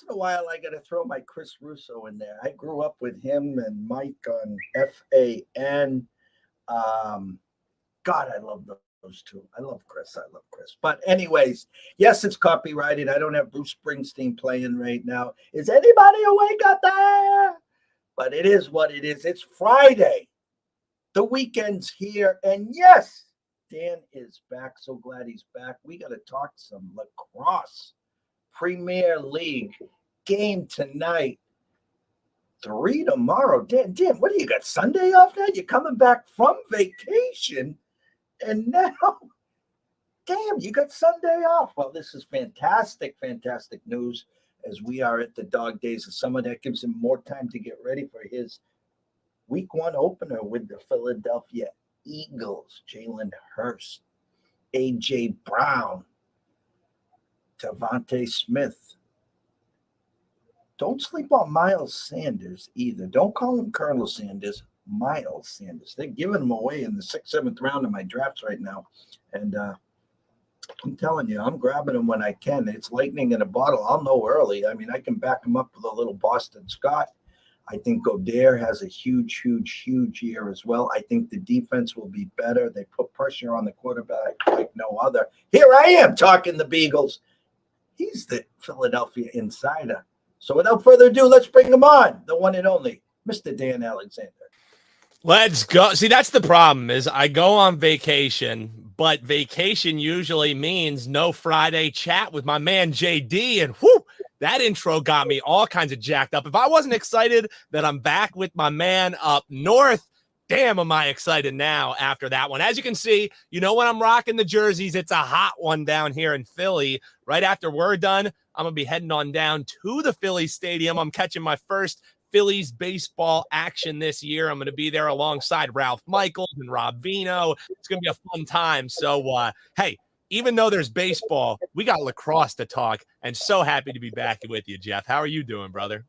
once in a while, I got to throw my Chris Russo in there. I grew up with him and Mike on FAN. Um, God, I love those two. I love Chris. I love Chris. But anyways, yes, it's copyrighted. I don't have Bruce Springsteen playing right now. Is anybody awake out there? But it is what it is. It's Friday. The weekend's here. And yes, Dan is back. So glad he's back. We got to talk some lacrosse. Premier League game tonight. 3 tomorrow. Dan, what do you got? Sunday off now? You're coming back from vacation. And now, damn, you got Sunday off. Well, this is fantastic, fantastic news as we are at the dog days of summer. That gives him more time to get ready for his week 1 opener with the Philadelphia Eagles. Jalen Hurst, A.J. Brown, Devontae Smith. Don't sleep on Miles Sanders either. Don't call him Colonel Sanders. Miles Sanders. They're giving him away in the 6th, 7th round of my drafts right now. And I'm telling you, I'm grabbing them when I can. It's lightning in a bottle. I'll know early. I mean, I can back them up with a little Boston Scott. I think Goddard has a huge year as well. I think the defense will be better. They put pressure on the quarterback like no other. Here I am talking the Beagles. He's the Philadelphia insider. So without further ado, let's bring him on, the one and only, Mr. Dan Alexander. Let's go. See, that's the problem is I go on vacation, but vacation usually means no Friday chat with my man JD. And whoo, that intro got me all kinds of jacked up. If I wasn't excited that I'm back with my man up north, damn, am I excited now after that one. As you can see, you know when I'm rocking the jerseys, it's a hot one down here in Philly. Right after we're done, I'm going to be heading on down to the Philly Stadium. I'm catching my first Phillies baseball action this year. I'm going to be there alongside Ralph Michaels and Rob Vino. It's going to be a fun time. So, hey, even though there's baseball, we got lacrosse to talk, and so happy to be back with you, Jeff. How are you doing, brother?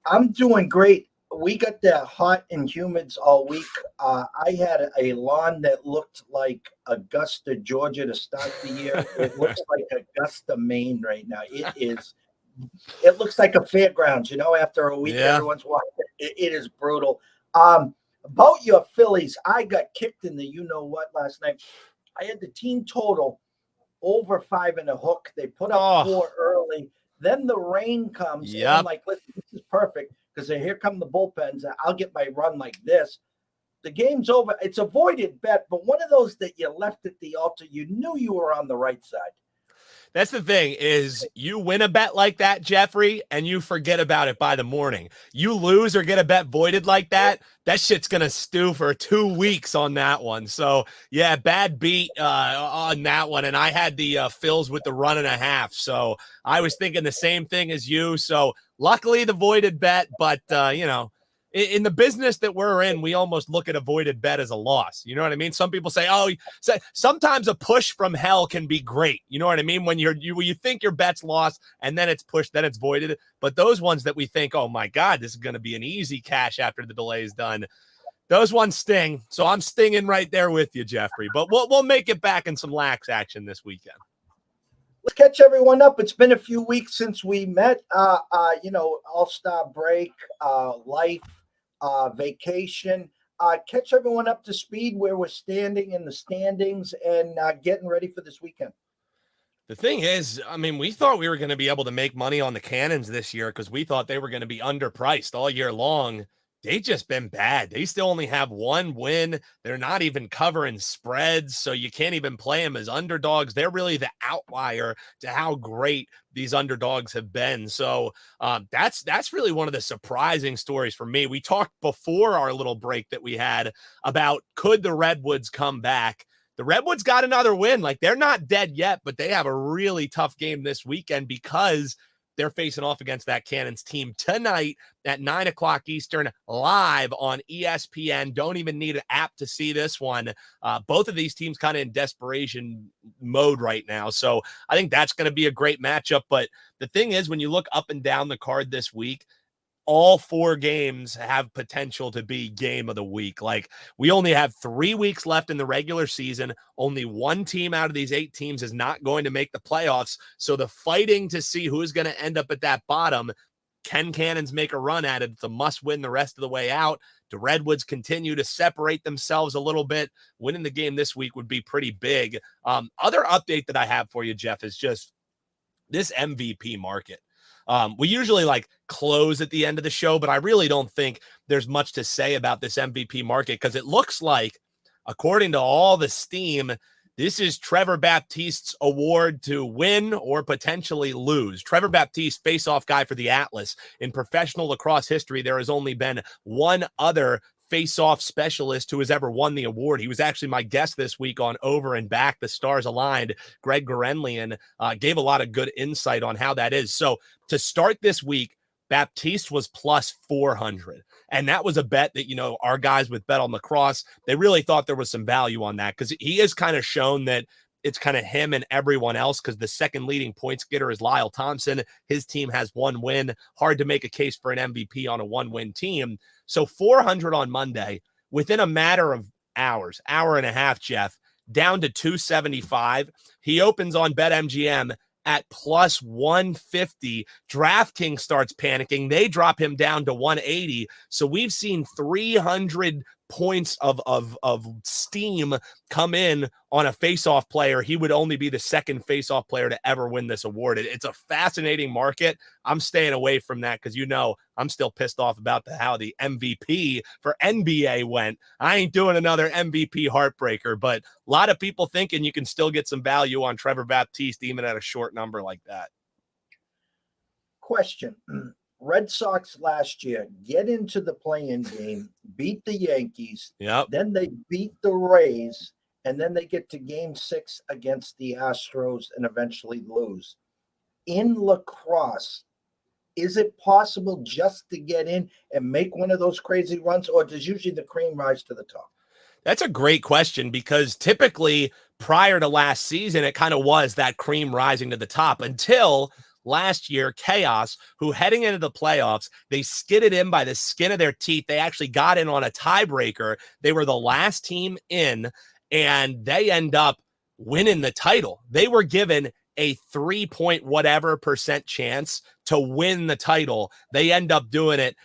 I'm doing great. We got the hot and humids all week. I had a lawn that looked like Augusta, Georgia to start the year. It looks like Augusta, Maine right now. It looks like a fairgrounds, after a week, everyone's watching. It is brutal. About your Phillies, I got kicked in the you-know-what last night. I had the team total over 5 and a hook. They put up 4 early. Then the rain comes. And I'm like, listen, this is perfect because here come the bullpens. I'll get my run like this. The game's over. It's a voided bet, but one of those that you left at the altar, you knew you were on the right side. That's the thing is you win a bet like that, Jeffrey, and you forget about it by the morning. You lose or get a bet voided like that, that shit's going to stew for 2 weeks on that one. So, yeah, bad beat on that one. And I had the Phils with the 1.5. So I was thinking the same thing as you. So luckily the voided bet, but, in the business that we're in, we almost look at a voided bet as a loss. You know what I mean? Some people say, sometimes a push from hell can be great. You know what I mean? When you think your bet's lost and then it's pushed, then it's voided. But those ones that we think, oh my God, this is going to be an easy cash after the delay is done. Those ones sting. So I'm stinging right there with you, Jeffrey. But we'll make it back in some lax action this weekend. Let's catch everyone up. It's been a few weeks since we met. All-Star break, life. Vacation, catch everyone up to speed where we're standing in the standings and getting ready for this weekend. The thing is, I mean, we thought we were going to be able to make money on the Cannons this year because we thought they were going to be underpriced all year long. They've just been bad. They still only have 1 win. They're not even covering spreads, so you can't even play them as underdogs. They're really the outlier to how great these underdogs have been. So that's really one of the surprising stories for me. We talked before our little break that we had about could the Redwoods come back. The Redwoods got another win. Like, they're not dead yet, but they have a really tough game this weekend because they're facing off against that Cannons team tonight at 9:00 Eastern, live on ESPN. Don't even need an app to see this one. Both of these teams kind of in desperation mode right now. So I think that's going to be a great matchup. But the thing is, when you look up and down the card this week, all 4 games have potential to be game of the week. Like, we only have 3 weeks left in the regular season. Only 1 team out of these 8 teams is not going to make the playoffs. So the fighting to see who's going to end up at that bottom, can Cannons make a run at it? It's a must win the rest of the way out. Do Redwoods continue to separate themselves a little bit? Winning the game this week would be pretty big. Other update that I have for you, Jeff, is just this MVP market. We usually like close at the end of the show, but I really don't think there's much to say about this MVP market because it looks like, according to all the steam, this is Trevor Baptiste's award to win or potentially lose. Trevor Baptiste, face-off guy for the Atlas. In professional lacrosse history, there has only been one other face-off specialist who has ever won the award. He was actually my guest this week on Over and Back, the Stars Aligned. Greg Gorenlian gave a lot of good insight on how that is. So to start this week, Baptiste was plus 400. And that was a bet that, our guys with Bet on Lacrosse, they really thought there was some value on that because he has kind of shown that it's kind of him and everyone else because the second leading points getter is Lyle Thompson. His team has 1 win. Hard to make a case for an MVP on a 1-win team. So 400 on Monday, within a matter of hours, hour and a half, Jeff, down to 275. He opens on BetMGM at plus 150. DraftKings starts panicking. They drop him down to 180. So we've seen 300 points of steam come in on a face-off player. He would only be the second face-off player to ever win this award. It's a fascinating market. I'm staying away from that because I'm still pissed off about how the MVP for NBA went. I ain't doing another MVP heartbreaker, but a lot of people thinking you can still get some value on Trevor Baptiste even at a short number like that. Question. Red Sox last year get into the play-in game, beat the Yankees, then they beat the Rays, and then they get to game 6 against the Astros and eventually lose. In lacrosse, is it possible just to get in and make one of those crazy runs, or does usually the cream rise to the top? That's a great question because typically prior to last season, it kind of was that cream rising to the top until last year, Chaos, who heading into the playoffs, they skidded in by the skin of their teeth. They actually got in on a tiebreaker. They were the last team in, and they end up winning the title. They were given a 3% chance to win the title. They end up doing it.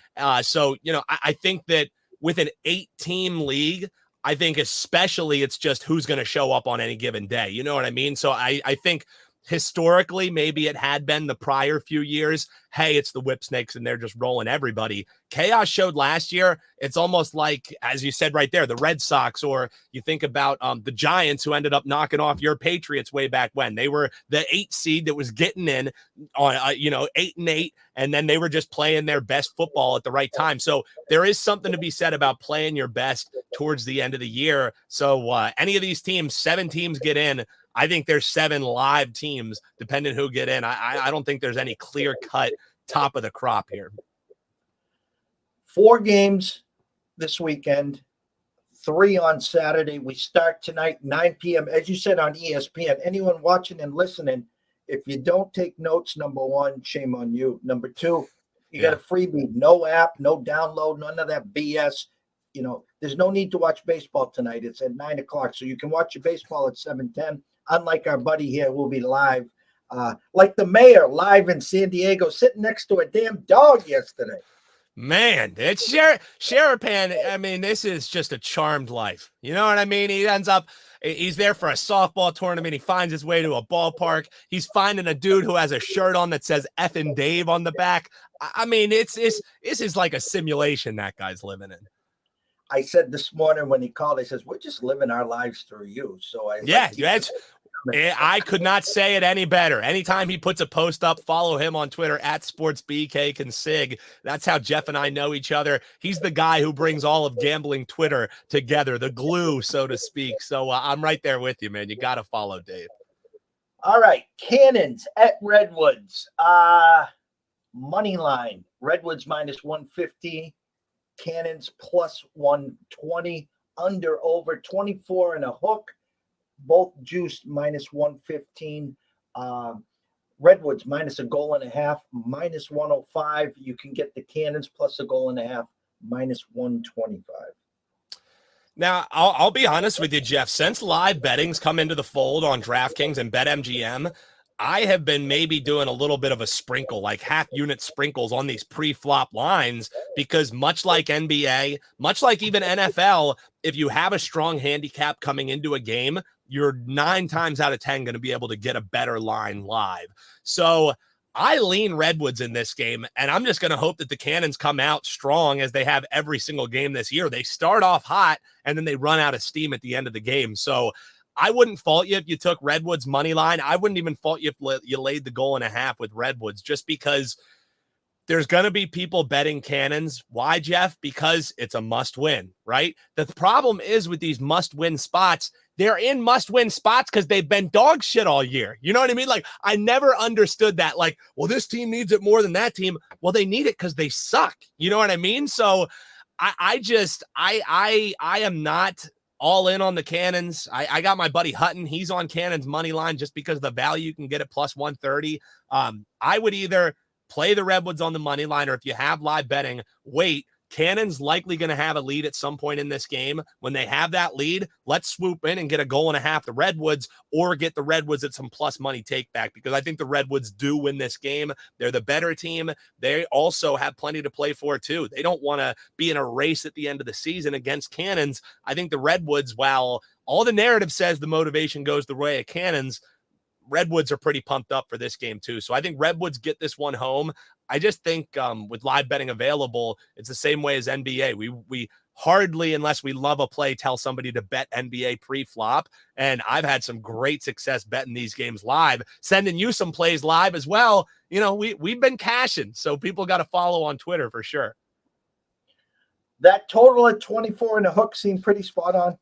So, I think that with an 8-team league, I think especially it's just who's going to show up on any given day. You know what I mean? So I think historically, maybe it had been the prior few years, hey, it's the Whipsnakes and they're just rolling everybody. Chaos showed last year, it's almost like, as you said right there, the Red Sox, or you think about the Giants who ended up knocking off your Patriots way back when. They were the 8 seed that was getting in on, 8-8, and then they were just playing their best football at the right time. So there is something to be said about playing your best towards the end of the year. So any of these teams, 7 teams get in, I think there's 7 live teams, depending who get in. I don't think there's any clear-cut top of the crop here. 4 games this weekend, 3 on Saturday. We start tonight, 9 p.m., as you said, on ESPN. Anyone watching and listening, if you don't take notes, number 1, shame on you. Number 2, you got a freebie. No app, no download, none of that BS. There's no need to watch baseball tonight. It's at 9 o'clock, so you can watch your baseball at 7:10. Unlike our buddy here, we'll be live, like the mayor, live in San Diego, sitting next to a damn dog yesterday. Man, it's Sherapan. I mean, this is just a charmed life. You know what I mean? He's there for a softball tournament. He finds his way to a ballpark. He's finding a dude who has a shirt on that says Effin' Dave on the back. I mean, this is like a simulation that guy's living in. I said this morning when he called, I says, we're just living our lives through you. So I could not say it any better. Anytime he puts a post up, follow him on Twitter at SportsBKConsig. That's how Jeff and I know each other. He's the guy who brings all of gambling Twitter together, the glue, so to speak. So I'm right there with you, man. You got to follow Dave. All right. Cannons at Redwoods. Money line. Redwoods minus 150. Cannons plus 120, under over 24 and a hook, both juiced minus 115. Redwoods minus a goal and a half, minus 105. You can get the Cannons plus a goal and a half, minus 125. Now, I'll be honest with you, Jeff. Since live betting's come into the fold on DraftKings and BetMGM, I have been maybe doing a little bit of a sprinkle, like half unit sprinkles on these pre-flop lines, because much like NBA, much like even NFL, if you have a strong handicap coming into a game, you're 9 times out of 10 going to be able to get a better line live. So I lean Redwoods in this game, and I'm just going to hope that the Cannons come out strong as they have every single game this year. They start off hot, and then they run out of steam at the end of the game. So I wouldn't fault you if you took Redwoods money line. I wouldn't even fault you if you laid the goal and a half with Redwoods, just because there's going to be people betting Cannons. Why, Jeff? Because it's a must win, right? The problem is with these must win spots, they're in must win spots because they've been dog shit all year. You know what I mean? Like, I never understood that. Like, well, this team needs it more than that team. Well, they need it because they suck. You know what I mean? So I am not all in on the Cannons. I got my buddy Hutton. He's on Cannons money line just because of the value you can get at plus 130. I would either play the Redwoods on the money line, or if you have live betting, wait. Cannon's likely going to have a lead at some point in this game. When they have that lead, let's swoop in and get a goal and a half the Redwoods, or get the Redwoods at some plus money take back, because I think the Redwoods do win this game. They're the better team. They also have plenty to play for too. They don't want to be in a race at the end of the season against Cannons. I think the Redwoods, while all the narrative says the motivation goes the way of Cannons, Redwoods are pretty pumped up for this game too. So I think Redwoods get this one home. I just think with live betting available, it's the same way as NBA. We hardly, unless we love a play, tell somebody to bet NBA pre-flop. And I've had some great success betting these games live, sending you some plays live as well. You know, we've been cashing, so people got to follow on Twitter for sure. That total at 24 and a hook seemed pretty spot on.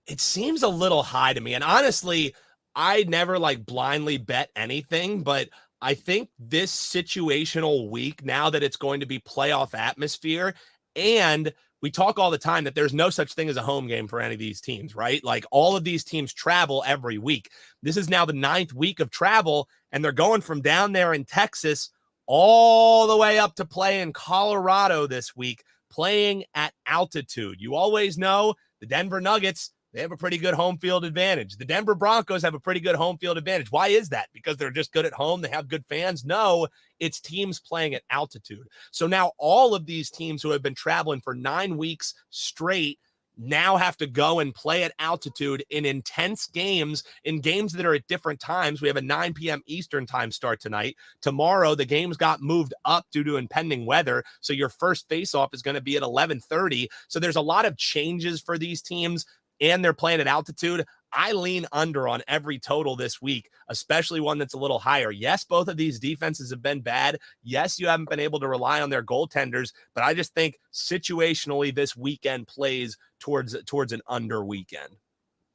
It seems a little high to me. And honestly, I never like blindly bet anything, but I think this situational week, now that it's going to be playoff atmosphere, and we talk all the time that there's no such thing as a home game for any of these teams, right? Like, all of these teams travel every week. This is now the 9th week of travel, and they're going from down there in Texas all the way up to play in Colorado this week, playing at altitude. You always know the Denver Nuggets, they have a pretty good home field advantage. The Denver Broncos have a pretty good home field advantage. Why is that? Because they're just good at home. They have good fans? No, it's teams playing at altitude. So now all of these teams who have been traveling for 9 weeks straight now have to go and play at altitude in intense games, in games that are at different times. We have a 9 p.m. Eastern time start tonight. Tomorrow, the games got moved up due to impending weather. So your first face-off is going to be at 11:30. So there's a lot of changes for these teams, and they're playing at altitude. I lean under on every total this week, especially one that's a little higher. Yes, both of these defenses have been bad. Yes, you haven't been able to rely on their goaltenders, but I just think situationally this weekend plays towards an under weekend.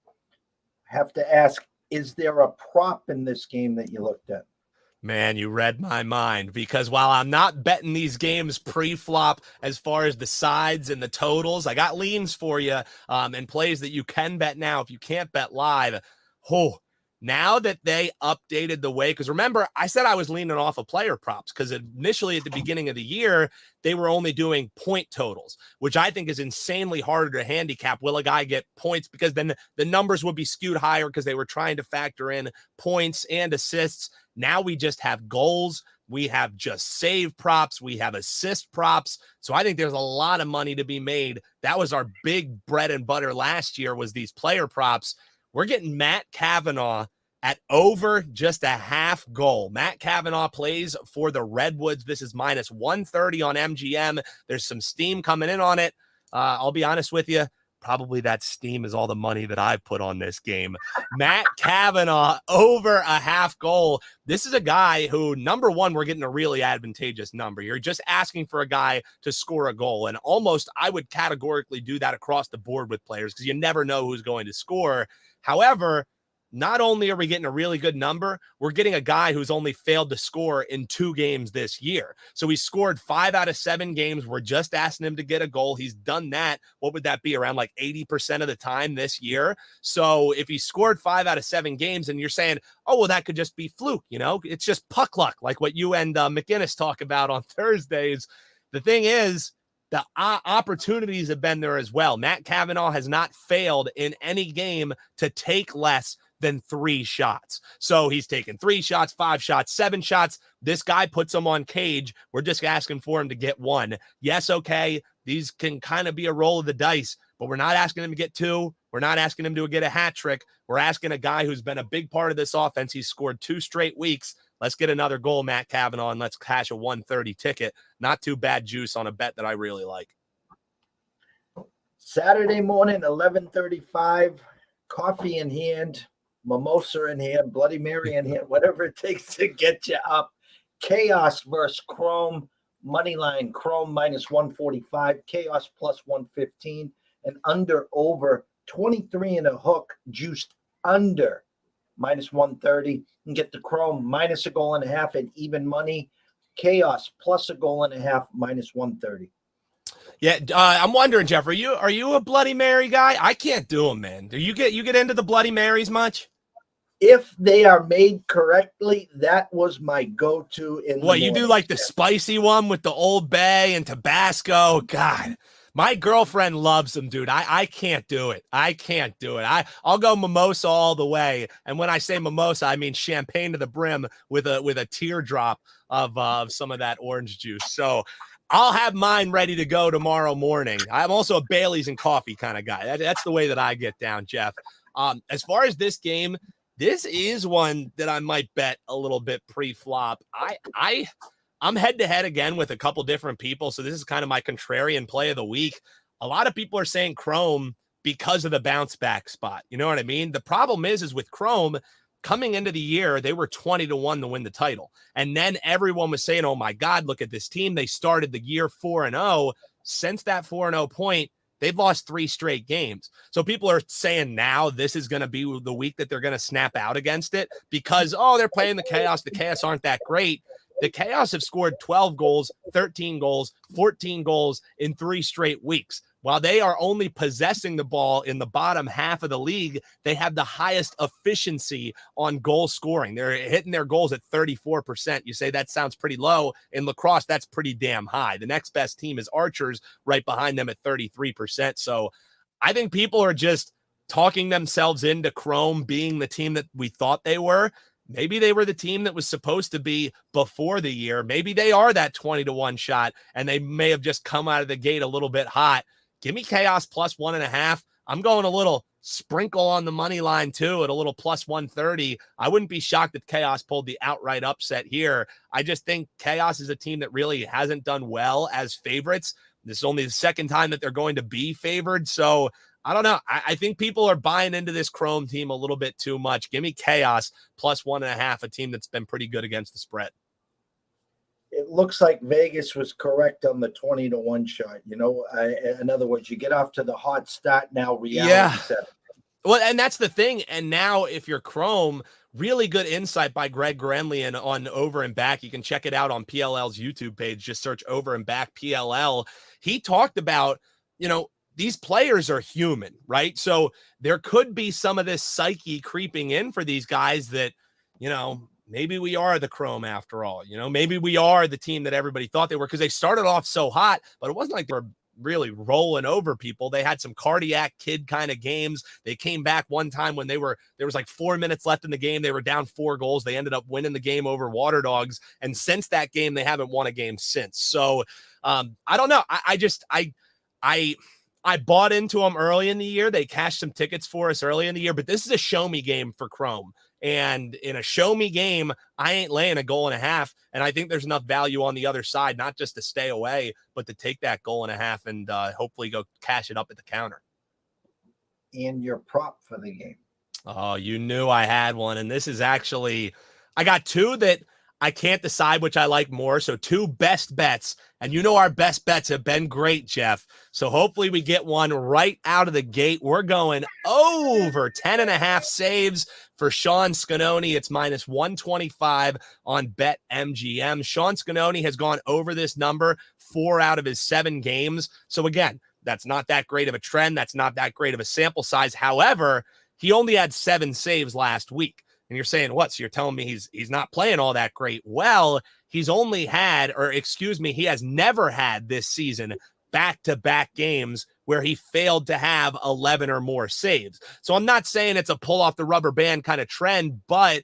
I have to ask, is there a prop in this game that you looked at? Man, you read my mind, because while I'm not betting these games pre-flop as far as the sides and the totals, I got leans for you and plays that you can bet now if you can't bet live. Oh, now that they updated the way, because remember, I said I was leaning off of player props, because initially at the beginning of the year, they were only doing point totals, which I think is insanely harder to handicap. Will a guy get points? Because then the numbers would be skewed higher because they were trying to factor in points and assists. Now we just have goals. We have just save props. We have assist props. So I think there's a lot of money to be made. That was our big bread and butter last year, was these player props. We're getting Matt Cavanaugh at over just a half goal. Matt Cavanaugh plays for the Redwoods. This is minus 130 on MGM. There's some steam coming in on it. I'll be honest with you. Probably that steam is all the money that I've put on this game. Matt Cavanaugh over a half goal. This is a guy who, number one, we're getting a really advantageous number. You're just asking for a guy to score a goal. And almost I would categorically do that across the board with players, because you never know who's going to score. However, not only are we getting a really good number, we're getting a guy who's only failed to score in 2 games this year. So he scored 5 out of 7 games. We're just asking him to get a goal. He's done that. What would that be? Around like 80% of the time this year. So if he scored 5 out of 7 games and you're saying, oh, well, that could just be fluke, it's just puck luck, like what you and McGinnis talk about on Thursdays. The thing is, the opportunities have been there as well. Matt Cavanaugh has not failed in any game to take less than 3 shots. So he's taken 3 shots, 5 shots, 7 shots. This guy puts him on cage. We're just asking for him to get 1. Yes, okay, these can kind of be a roll of the dice, but we're not asking him to get 2. We're not asking him to get a hat trick. We're asking a guy who's been a big part of this offense. He's scored 2 straight weeks. Let's get another goal, Matt Cavanaugh, and let's cash a 130 ticket. Not too bad juice on a bet that I really like. Saturday morning, 11:35, coffee in hand, mimosa in hand, Bloody Mary in hand, whatever it takes to get you up. Chaos versus Chrome, money line, Chrome minus 145, Chaos plus 115, and under over 23 and a hook, juiced under minus 130. And get the Chrome minus a goal and a half and even money. Chaos plus a goal and a half minus 130. Yeah, I'm wondering, Jeff, are you a Bloody Mary guy? I can't do them, man. Do you get into the Bloody Marys much? If they are made correctly, that was my go-to in the What, you morning. do like the spicy one with the Old Bay and Tabasco? God, my girlfriend loves them, dude. I can't do it. I can't do it. I'll go mimosa all the way. And when I say mimosa, I mean champagne to the brim with a teardrop of some of that orange juice. So I'll have mine ready to go tomorrow morning. I'm also a Bailey's and coffee kind of guy. That's the way that I get down, Jeff. As far as this game, this is one that I might bet a little bit pre-flop. I'm head-to-head again with a couple different people, so this is kind of my contrarian play of the week. A lot of people are saying Chrome because of the bounce-back spot. You know what I mean? The problem is with Chrome, coming into the year, they were 20-1 to win the title. And then everyone was saying, oh, my God, look at this team. They started the year 4-0. Since that 4-0 point, they've lost 3 straight games. So people are saying now this is going to be the week that they're going to snap out against it because, oh, they're playing the Chaos. The Chaos aren't that great. The Chaos have scored 12 goals, 13 goals, 14 goals in 3 straight weeks. While they are only possessing the ball in the bottom half of the league, they have the highest efficiency on goal scoring. They're hitting their goals at 34%. You say that sounds pretty low. In lacrosse, that's pretty damn high. The next best team is Archers, right behind them at 33%. So I think people are just talking themselves into Chrome being the team that we thought they were. Maybe they were the team that was supposed to be before the year. Maybe they are that 20-1 shot, and they may have just come out of the gate a little bit hot. Give me Chaos plus 1.5. I'm going a little sprinkle on the money line too at a little plus 130. I wouldn't be shocked if Chaos pulled the outright upset here. I just think Chaos is a team that really hasn't done well as favorites. This is only the second time that they're going to be favored. So I don't know. I think people are buying into this Chrome team a little bit too much. Give me Chaos plus 1.5, a team that's been pretty good against the spread. It looks like Vegas was correct on the 20-1 shot. In other words, you get off to the hot start now. Reality set. Well, and that's the thing. And now if you're Chrome, really good insight by Greg Grenlian on Over and Back. You can check it out on PLL's YouTube page. Just search Over and Back PLL. He talked about, these players are human, right? So there could be some of this psyche creeping in for these guys that, maybe we are the Chrome after all. Maybe we are the team that everybody thought they were because they started off so hot, but it wasn't like they were really rolling over people. They had some cardiac kid kind of games. They came back one time when there was like 4 minutes left in the game. They were down 4 goals. They ended up winning the game over Water Dogs. And since that game, they haven't won a game since. So I don't know. I bought into them early in the year. They cashed some tickets for us early in the year, but this is a show me game for Chrome. And in a show me game, I ain't laying a goal and a half. And I think there's enough value on the other side, not just to stay away, but to take that goal and a half and hopefully go cash it up at the counter. And your prop for the game. Oh, you knew I had one. And this is actually, I got 2 that I can't decide which I like more. So 2 best bets. And our best bets have been great, Jeff. So hopefully we get one right out of the gate. We're going over 10.5 saves For Sean Scanoni, it's minus 125 on BetMGM. Sean Scanoni has gone over this number 4 out of his 7 games. So again, that's not that great of a trend. That's not that great of a sample size. However, he only had 7 saves last week. And you're saying, what? So you're telling me he's not playing all that great? Well, he's only had, or excuse me, he has never had this season back-to-back games where he failed to have 11 or more saves. So I'm not saying it's a pull off the rubber band kind of trend, but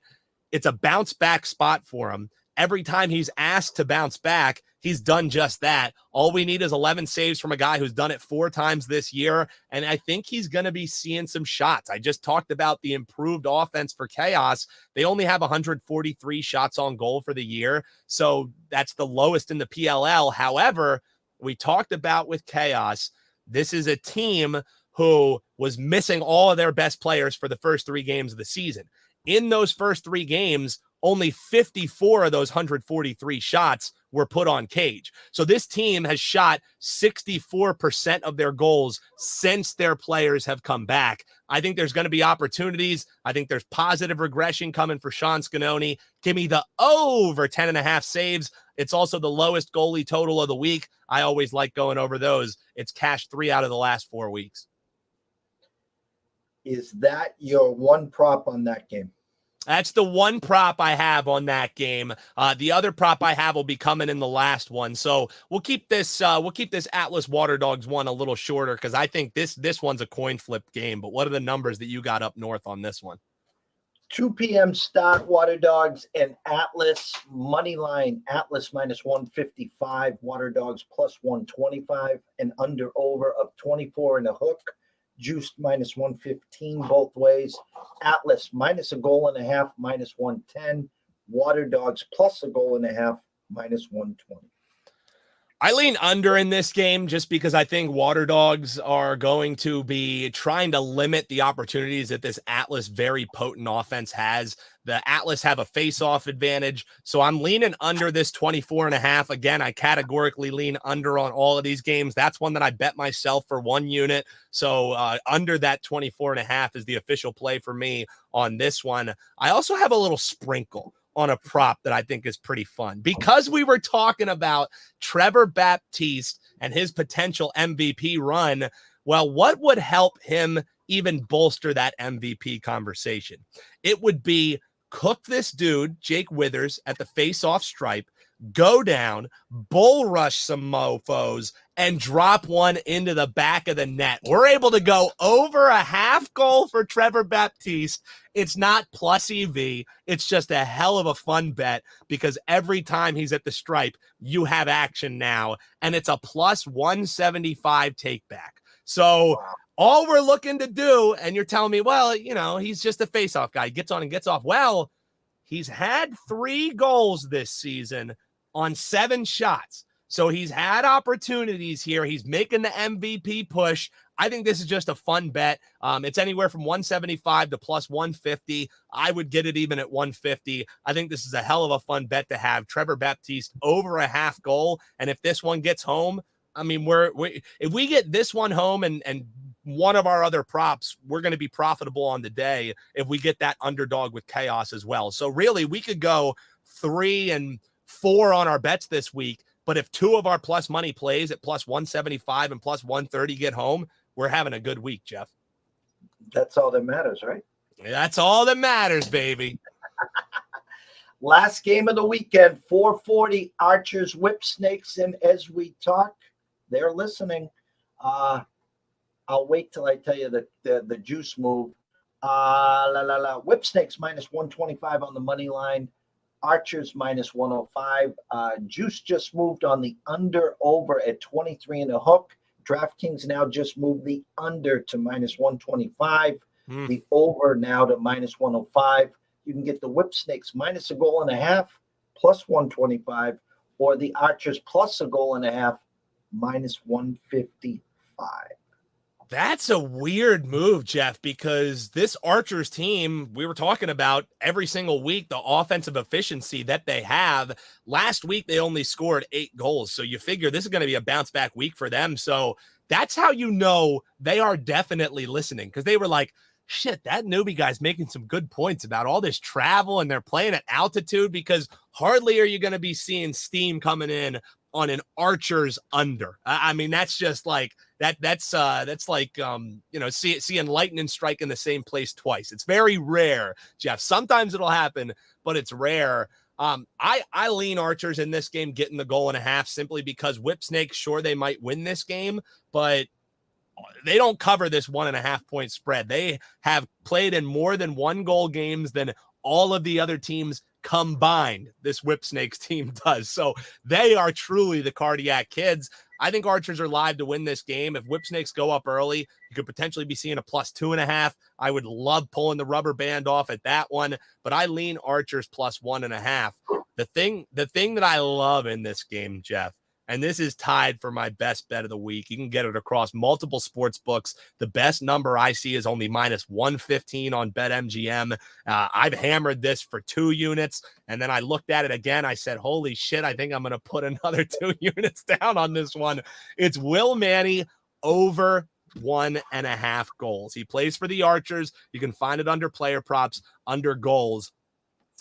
it's a bounce back spot for him. Every time he's asked to bounce back, he's done just that. All we need is 11 saves from a guy who's done it 4 times this year, and I think he's going to be seeing some shots. I just talked about the improved offense for Chaos. They only have 143 shots on goal for the year, so that's the lowest in the PLL. However, we talked about with Chaos, this is a team who was missing all of their best players for the first 3 games of the season. In those first 3 games, only 54 of those 143 shots were put on cage. So this team has shot 64% of their goals since their players have come back. I think there's going to be opportunities. I think there's positive regression coming for Sean Scanoni. Give me the over 10.5 saves. It's also the lowest goalie total of the week. I always like going over those. It's cashed 3 out of the last 4 weeks. Is that your one prop on that game? That's the one prop I have on that game. The other prop I have will be coming in the last one. So we'll keep this Atlas Water Dogs one a little shorter because I think this one's a coin flip game. But what are the numbers that you got up north on this one? 2 p.m. start, Water Dogs and Atlas money line. Atlas minus 155, Water Dogs plus 125, and under over of 24 and a hook. Juiced minus 115 both ways. Atlas minus a goal and a half, minus 110. Water Dogs plus a goal and a half, minus 120. I lean under in this game just because I think Water Dogs are going to be trying to limit the opportunities that this Atlas very potent offense has. The Atlas have a face-off advantage, so I'm leaning under this 24.5. Again, I categorically lean under on all of these games. That's one that I bet myself for 1 unit, so under that 24.5 is the official play for me on this one. I also have a little sprinkle on a prop that I think is pretty fun because we were talking about Trevor Baptiste and his potential MVP run. Well, what would help him even bolster that MVP conversation? It would be cook this dude, Jake Withers, at the face-off stripe, go down, bull rush some mofos, and drop one into the back of the net. We're able to go over a half goal for Trevor Baptiste. It's not plus EV. It's just a hell of a fun bet because every time he's at the stripe, you have action now, and it's a plus 175 take back. So all we're looking to do, and you're telling me, well, you know, he's just a face-off guy. He gets on and gets off. Well, he's had 3 goals this season on 7 shots. So he's had opportunities here. He's making the MVP push. I think this is just a fun bet. It's anywhere from 175 to plus 150. I would get it even at 150. I think this is a hell of a fun bet to have. Trevor Baptiste over a half goal. And if this one gets home, I mean, if we get this one home and one of our other props, we're going to be profitable on the day if we get that underdog with Chaos as well. So really, we could go 3 and 4 on our bets this week. But if 2 of our plus money plays at plus 175 and plus 130 get home, we're having a good week, Jeff. That's all that matters, right? That's all that matters, baby. Last game of the weekend, 440 Archers, Whip Snakes, and as we talk, they're listening. I'll wait till I tell you the juice move. Whip Snakes minus 125 on the money line. Archers minus 105. Juice just moved on the under over at 23 and a hook. DraftKings now just moved the under to minus 125. The over now to minus 105. You can get the Whip Snakes minus a goal and a half plus 125, or the Archers plus a goal and a half minus 155. That's a weird move, Jeff, because this Archers team, we were talking about every single week, the offensive efficiency that they have. Last week, they only scored 8 goals. So you figure this is going to be a bounce back week for them. So that's how you know they are definitely listening, because they were like, shit, that newbie guy's making some good points about all this travel, and they're playing at altitude, because hardly are you going to be seeing steam coming in on an Archer's under. I mean, that's just like that's like seeing lightning strike in the same place twice. It's very rare, Jeff. Sometimes it'll happen, but it's rare. I lean Archers in this game getting the goal and a half, simply because Whipsnake, sure, they might win this game, but they don't cover this 1.5 point spread. They have played in more than 1 goal games than all of the other teams combined. This Whipsnakes team does. So they are truly the cardiac kids. I think Archers are live to win this game. If Whipsnakes go up early, you could potentially be seeing a +2.5. I would love pulling the rubber band off at that one, but I lean Archers +1.5. The thing that I love in this game, Jeff, and this is tied for my best bet of the week. You can get it across multiple sports books. The best number I see is only -115 on BetMGM. I've hammered this for 2 units, and then I looked at it again. I said, holy shit, I think I'm going to put another 2 units down on this one. It's Will Manny over 1.5 goals. He plays for the Archers. You can find it under player props, under goals.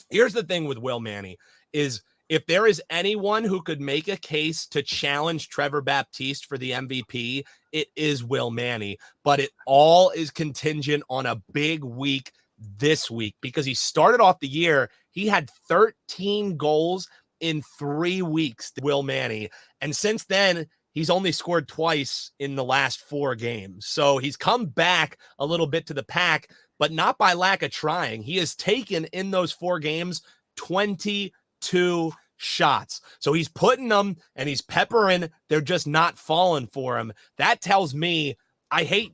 Here's the thing with Will Manny is, if there is anyone who could make a case to challenge Trevor Baptiste for the MVP, it is Will Manny. But it all is contingent on a big week this week, because he started off the year, he had 13 goals in 3 weeks, Will Manny. And since then, he's only scored twice in the last 4 games. So he's come back a little bit to the pack, but not by lack of trying. He has taken in those 4 games 22 shots. So he's putting them and he's peppering. They're just not falling for him. That tells me, I'm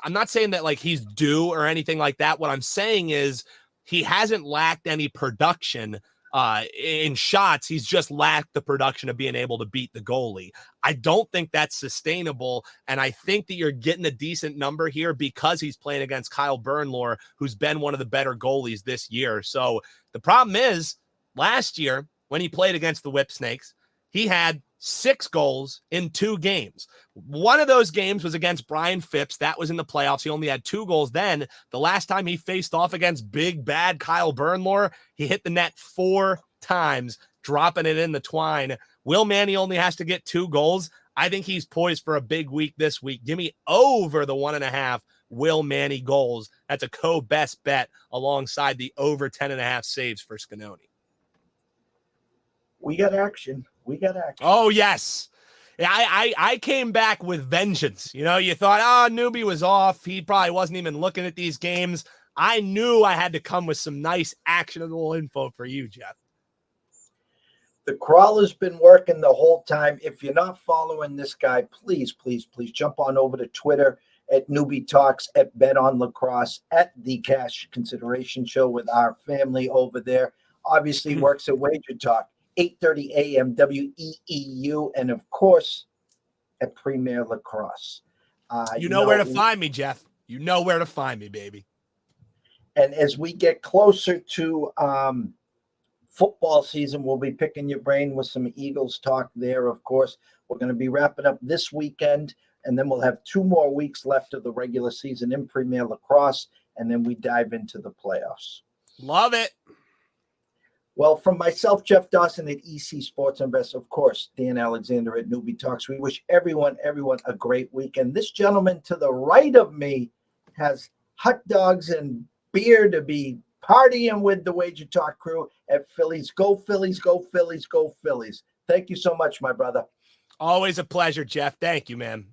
not saying that like he's due or anything like that. What I'm saying is he hasn't lacked any production in shots. He's just lacked the production of being able to beat the goalie. I don't think that's sustainable. And I think that you're getting a decent number here because he's playing against Kyle Bernlohr, who's been one of the better goalies this year. So the problem is, last year, when he played against the Whipsnakes, he had 6 goals in 2 games. One of those games was against Brian Phipps. That was in the playoffs. He only had 2 goals then. The last time he faced off against big, bad Kyle Bernlohr, he hit the net 4 times, dropping it in the twine. Will Manny only has to get 2 goals. I think he's poised for a big week this week. Give me over the 1.5 Will Manny goals. That's a co-best bet alongside the over 10.5 saves for Scanoni. We got action. Oh, yes. I came back with vengeance. You know, you thought, newbie was off. He probably wasn't even looking at these games. I knew I had to come with some nice actionable info for you, Jeff. The crawler's been working the whole time. If you're not following this guy, please jump on over to Twitter at Newbie Talks, at Bet on Lacrosse, at the Cash Consideration Show with our family over there. Obviously works at Wager Talk. 8:30 a.m. WEEU, and of course at Premier Lacrosse. You know where to find me, Jeff. You know where to find me, baby. And as we get closer to football season, we'll be picking your brain with some Eagles talk there. Of course, we're going to be wrapping up this weekend, and then we'll have 2 more weeks left of the regular season in Premier Lacrosse, and then we dive into the playoffs. Love it. Well, from myself, Jeff Dawson at EC Sports Invest, of course, Dan Alexander at Newbie Talks, we wish everyone a great weekend. This gentleman to the right of me has hot dogs and beer to be partying with the Wager Talk crew at Phillies. Go Phillies, go Phillies, go Phillies. Thank you so much, my brother. Always a pleasure, Jeff. Thank you, man.